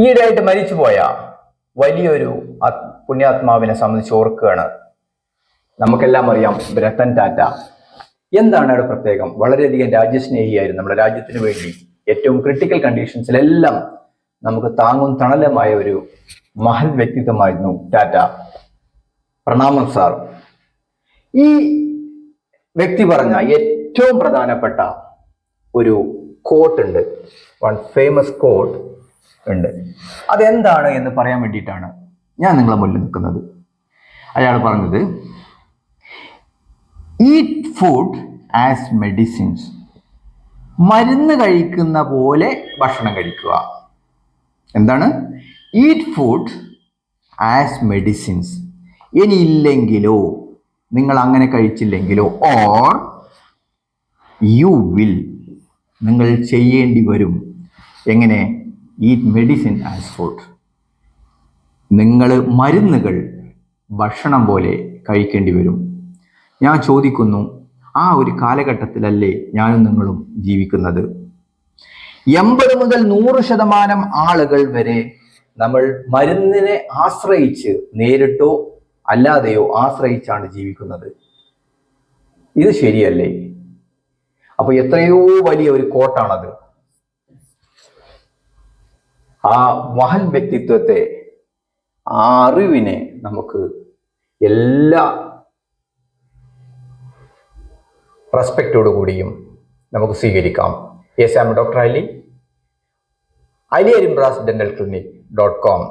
ഈയിടെയായിട്ട് മരിച്ചുപോയ വലിയൊരു പുണ്യാത്മാവിനെ സംബന്ധിച്ച് ഓർക്കുകയാണ്. നമുക്കെല്ലാം അറിയാം രത്തൻ ടാറ്റ. എന്താണ് അവിടെ പ്രത്യേകം? വളരെയധികം രാജ്യസ്നേഹിയായിരുന്നു. നമ്മുടെ രാജ്യത്തിന് വേണ്ടി ഏറ്റവും ക്രിട്ടിക്കൽ കണ്ടീഷൻസിലെല്ലാം നമുക്ക് താങ്ങും തണലുമായ ഒരു മഹൽ വ്യക്തിത്വമായിരുന്നു ടാറ്റ. പ്രണാമം സാർ. ഈ വ്യക്തി പറഞ്ഞ ഏറ്റവും പ്രധാനപ്പെട്ട ഒരു കോട്ട് ഉണ്ട്, വൺ ഫേമസ് കോട്ട് ഉണ്ട്. അതെന്താണ് എന്ന് പറയാൻ വേണ്ടിയിട്ടാണ് ഞാൻ നിങ്ങളെ മുന്നിൽ നിൽക്കുന്നത്. അയാൾ പറഞ്ഞത്, ഈറ്റ് ഫുഡ് ആസ് മെഡിസിൻസ്. മരുന്ന് കഴിക്കുന്ന പോലെ ഭക്ഷണം കഴിക്കുക. എന്താണ്? Eat food as medicines. ഇനി ഇല്ലെങ്കിലോ, നിങ്ങൾ അങ്ങനെ കഴിച്ചില്ലെങ്കിലോ, ഓർ യു വിൽ, നിങ്ങൾ ചെയ്യേണ്ടി വരും. എങ്ങനെ? Eat medicine as food. നിങ്ങൾ മരുന്നുകൾ ഭക്ഷണം പോലെ കഴിക്കേണ്ടി വരും. ഞാൻ ചോദിക്കുന്നു, ആ ഒരു കാലഘട്ടത്തിലല്ലേ ഞാനും നിങ്ങളും ജീവിക്കുന്നത്? 80 മുതൽ 100% ആളുകൾ വരെ നമ്മൾ മരുന്നിനെ ആശ്രയിച്ച്, നേരിട്ടോ അല്ലാതെയോ ആശ്രയിച്ചാണ് ജീവിക്കുന്നത്. ഇത് ശരിയല്ലേ? അപ്പൊ എത്രയോ വലിയ ഒരു കോട്ടാണത്. ആ മഹൽ വ്യക്തിത്വത്തെ, ആ അറിവിനെ നമുക്ക് എല്ലാ റെസ്പെക്റ്റോടു കൂടിയും നമുക്ക് സ്വീകരിക്കാം. Yes, I am doctor Ali, Ali Arimbras dental clinic .com.